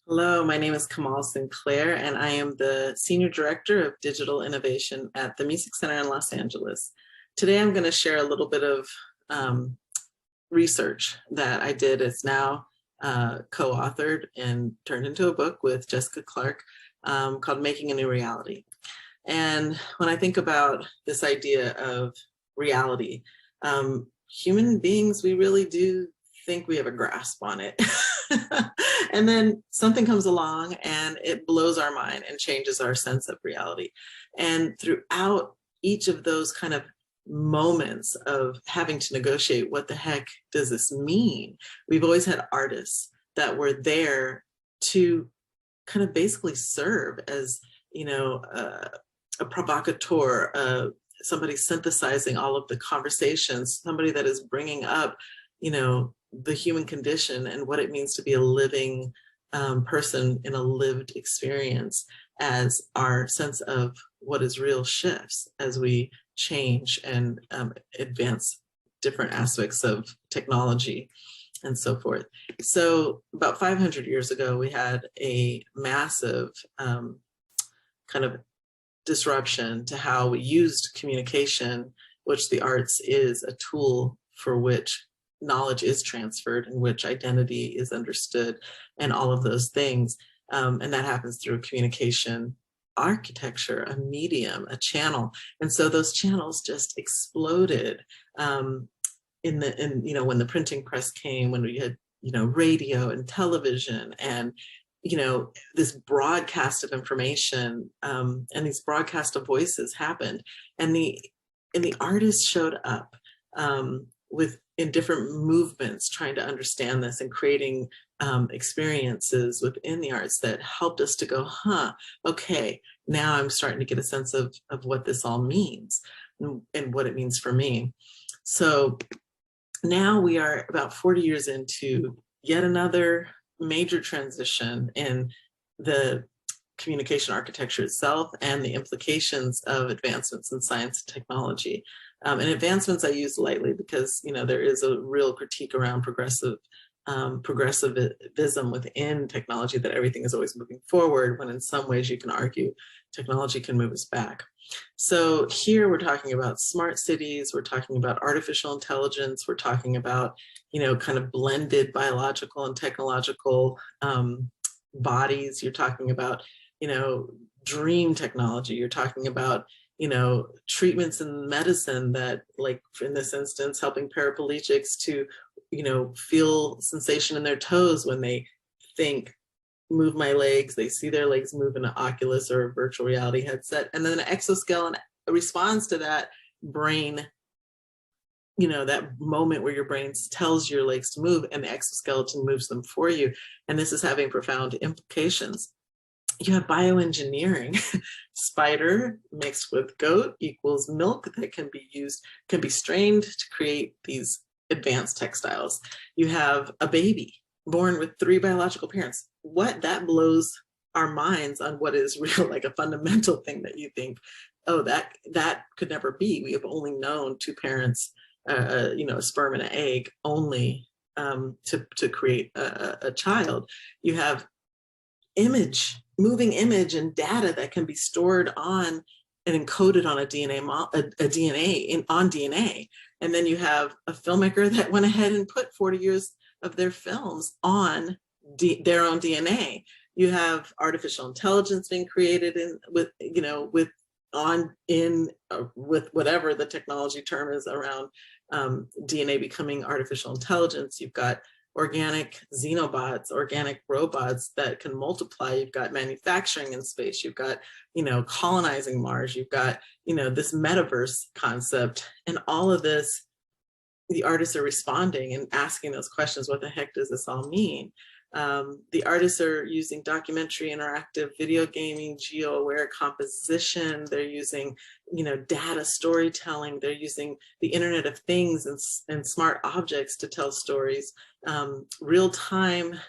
Hello, my name is Kamal Sinclair, and I am the Senior Director of Digital Innovation at the Music Center in Los Angeles. Today, I'm going to share a little bit of research that I did. It's now co-authored and turned into a book with Jessica Clark called Making a New Reality. And when I think about this idea of reality, human beings, we really do think we have a grasp on it. And then something comes along and it blows our mind and changes our sense of reality. And throughout each of those kind of moments of having to negotiate, what the heck does this mean? We've always had artists that were there to kind of basically serve as, a provocateur, somebody synthesizing all of the conversations, somebody that is bringing up, the human condition and what it means to be a living person in a lived experience, as our sense of what is real shifts as we change and advance different aspects of technology and so forth. So about 500 years ago, we had a massive kind of disruption to how we used communication, which the arts is a tool for which knowledge is transferred, in which identity is understood, and all of those things. And that happens through communication architecture, a medium, a channel. And so those channels just exploded when the printing press came, when we had, radio and television and, this broadcast of information and these broadcast of voices happened. And the artists showed up in different movements, trying to understand this and creating experiences within the arts that helped us to go, okay, now I'm starting to get a sense of what this all means and what it means for me. So now we are about 40 years into yet another major transition in the communication architecture itself and the implications of advancements in science and technology. And advancements I use lightly because, there is a real critique around progressivism within technology, that everything is always moving forward, when in some ways you can argue technology can move us back. So here we're talking about smart cities, we're talking about artificial intelligence, we're talking about, kind of blended biological and technological bodies. You're talking about, dream technology. You're talking about, treatments in medicine that, like in this instance, helping paraplegics to, feel sensation in their toes when they think, move my legs, they see their legs move in an Oculus or a virtual reality headset. And then an exoskeleton responds to that brain, that moment where your brain tells your legs to move and the exoskeleton moves them for you. And this is having profound implications. You have bioengineering. Spider mixed with goat equals milk that can be strained to create these advanced textiles. You have a baby born with 3 biological parents. That blows our minds on what is real, like a fundamental thing that you think, oh, that could never be. We have only known 2 parents, a sperm and an egg only to create a child. You have moving image and data that can be stored on and encoded on on DNA. And then you have a filmmaker that went ahead and put 40 years of their films on their own DNA. You have artificial intelligence being created with whatever the technology term is around DNA becoming artificial intelligence. You've got organic xenobots, organic robots that can multiply. You've got manufacturing in space. You've got, colonizing Mars. You've got, this metaverse concept, and all of this, the artists are responding and asking those questions. What the heck does this all mean? The artists are using documentary, interactive video gaming, geo-aware composition. They're using, data storytelling. They're using the Internet of Things and smart objects to tell stories. Real-time,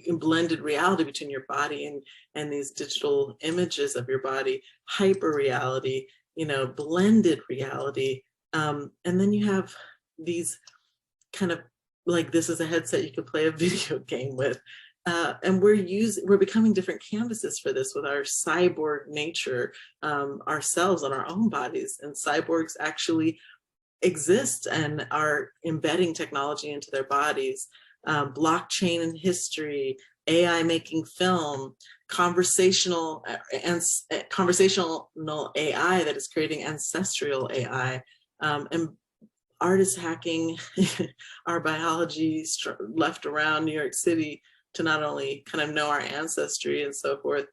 blended reality between your body and these digital images of your body, hyper reality, blended reality. And then you have these kind of, like, this is a headset you could play a video game with. and we're becoming different canvases for this with our cyborg nature, ourselves on our own bodies. And cyborgs actually exist and are embedding technology into their bodies. Blockchain in history, AI making film, conversational AI that is creating ancestral AI, and artists hacking our biology left around New York City to not only kind of know our ancestry and so forth,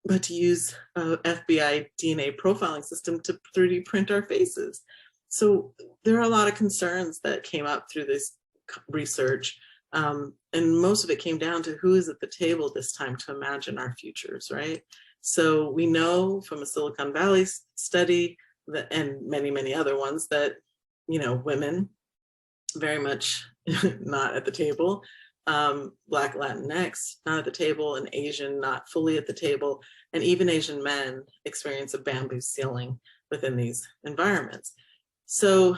but to use a FBI DNA profiling system to 3D print our faces. So there are a lot of concerns that came up through this research, and most of it came down to who is at the table this time to imagine our futures, right? So we know from a Silicon Valley study that, and many, many other ones, that, you know, women very much not at the table, Black Latinx not at the table, and Asian not fully at the table, and even Asian men experience a bamboo ceiling within these environments. So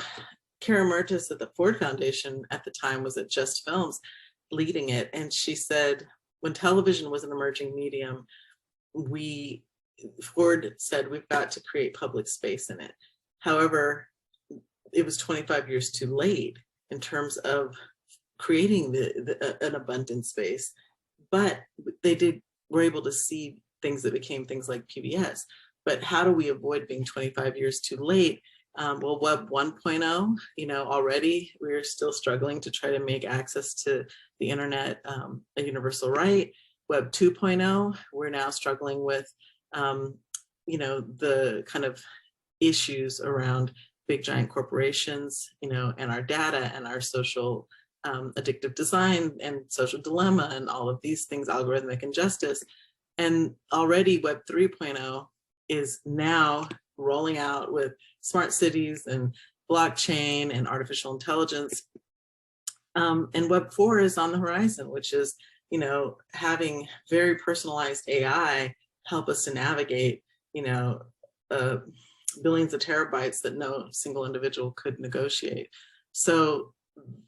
Kara Mertis at the Ford Foundation at the time was at Just Films leading it, and she said when television was an emerging medium, Ford said we've got to create public space in it. However, it was 25 years too late in terms of creating an abundant space, but they were able to see things that became things like PBS. But how do we avoid being 25 years too late? Well, Web 1.0, you know, already we're still struggling to try to make access to the internet a universal right. Web 2.0, we're now struggling with, you know, the kind of issues around big giant corporations, you know, and our data and our social addictive design and social dilemma and all of these things, algorithmic injustice. And already Web 3.0 is now rolling out with smart cities and blockchain and artificial intelligence. And Web 4 is on the horizon, which is, you know, having very personalized AI help us to navigate, you know, billions of terabytes that no single individual could negotiate. So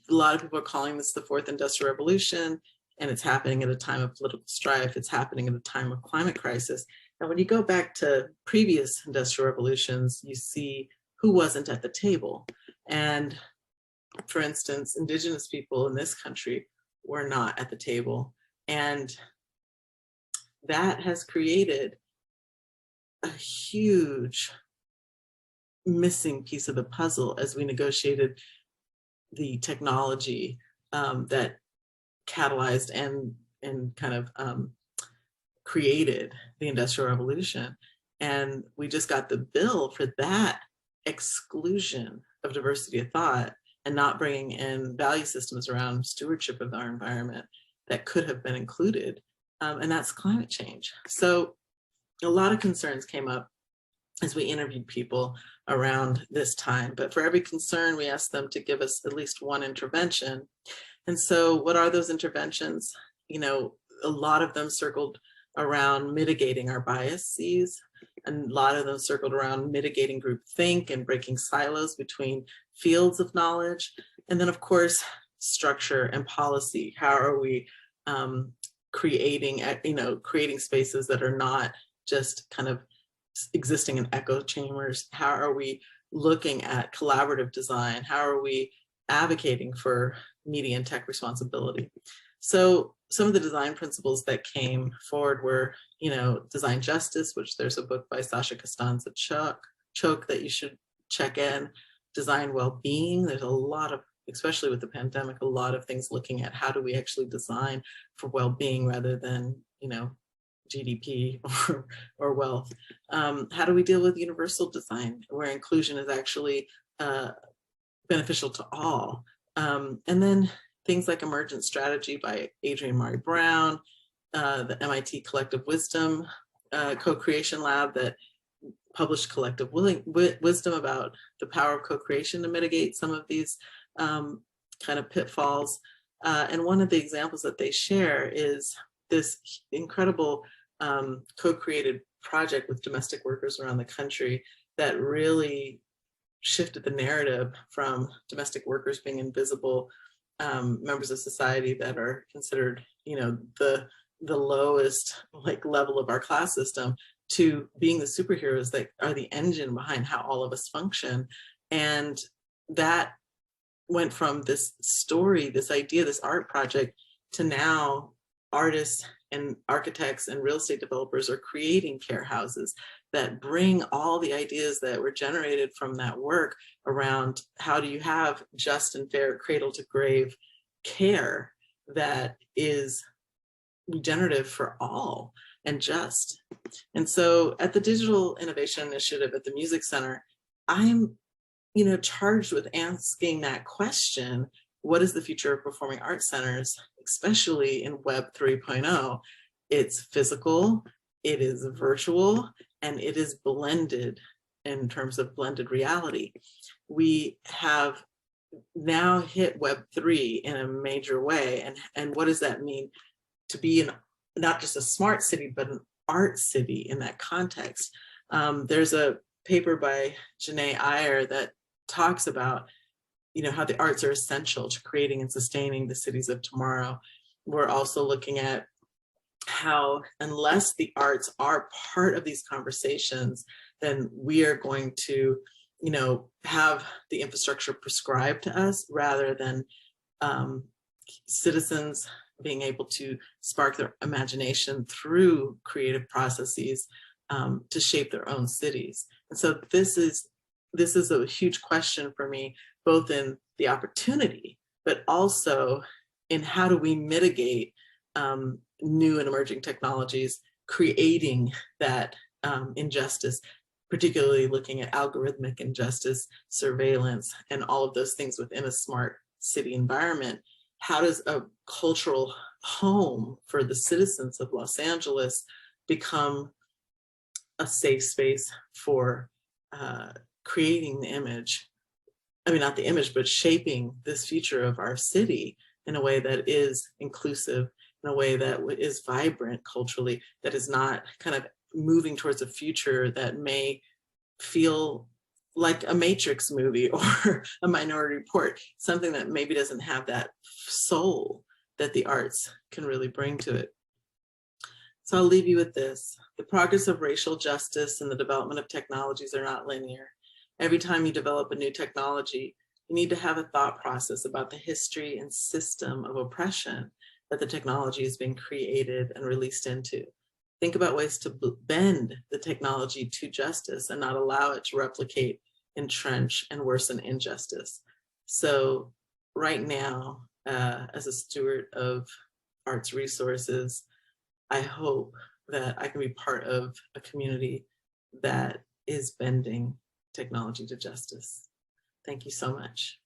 a lot of people are calling this the fourth industrial revolution, and it's happening at a time of political strife. It's happening at a time of climate crisis. And when you go back to previous industrial revolutions, you see who wasn't at the table. And for instance, indigenous people in this country were not at the table. And that has created a huge missing piece of the puzzle as we negotiated the technology that catalyzed and kind of created the Industrial Revolution. And we just got the bill for that exclusion of diversity of thought and not bringing in value systems around stewardship of our environment that could have been included. And that's climate change. So a lot of concerns came up as we interviewed people around this time. But for every concern, we asked them to give us at least one intervention. And so what are those interventions? You know, a lot of them circled around mitigating our biases, and a lot of them circled around mitigating groupthink and breaking silos between fields of knowledge. And then of course, structure and policy. How are we creating, you know, creating spaces that are not just kind of existing in echo chambers? How are we looking at collaborative design? How are we advocating for media and tech responsibility? So some of the design principles that came forward were, you know, design justice, which there's a book by Sasha Costanza Choke that you should check in. Design well-being, there's a lot of, especially with the pandemic, a lot of things looking at how do we actually design for well-being rather than, you know, GDP or wealth. How do we deal with universal design where inclusion is actually beneficial to all? And then things like Emergent Strategy by Adrienne Maree Brown, the MIT Collective Wisdom Co-Creation Lab that published collective wisdom about the power of co-creation to mitigate some of these kind of pitfalls. And one of the examples that they share is this incredible co-created project with domestic workers around the country that really shifted the narrative from domestic workers being invisible members of society that are considered, the lowest level of our class system, to being the superheroes that are the engine behind how all of us function. And that went from this story, this idea, this art project, to now artists and architects and real estate developers are creating care houses that bring all the ideas that were generated from that work around how do you have just and fair cradle to grave care that is regenerative for all and just. And so at the Digital Innovation Initiative at the Music Center, I'm charged with asking that question: what is the future of performing arts centers, especially in Web 3.0? It's physical, it is virtual, and it is blended in terms of blended reality. We have now hit Web 3 in a major way. And what does that mean to be not just a smart city, but an art city in that context? There's a paper by Janae Iyer that talks about how the arts are essential to creating and sustaining the cities of tomorrow. We're also looking at how, unless the arts are part of these conversations, then we are going to have the infrastructure prescribed to us rather than citizens being able to spark their imagination through creative processes to shape their own cities. And so this is a huge question for me, both in the opportunity, but also in how do we mitigate new and emerging technologies creating that injustice, particularly looking at algorithmic injustice, surveillance, and all of those things within a smart city environment. How does a cultural home for the citizens of Los Angeles become a safe space for creating the image? I mean, not the image, but shaping this future of our city in a way that is inclusive, in a way that is vibrant culturally, that is not kind of moving towards a future that may feel like a Matrix movie or a Minority Report, something that maybe doesn't have that soul that the arts can really bring to it. So I'll leave you with this. The progress of racial justice and the development of technologies are not linear. Every time you develop a new technology, you need to have a thought process about the history and system of oppression that the technology is being created and released into. Think about ways to bend the technology to justice and not allow it to replicate, entrench, and worsen injustice. So right now, as a steward of arts resources, I hope that I can be part of a community that is bending technology to justice. Thank you so much.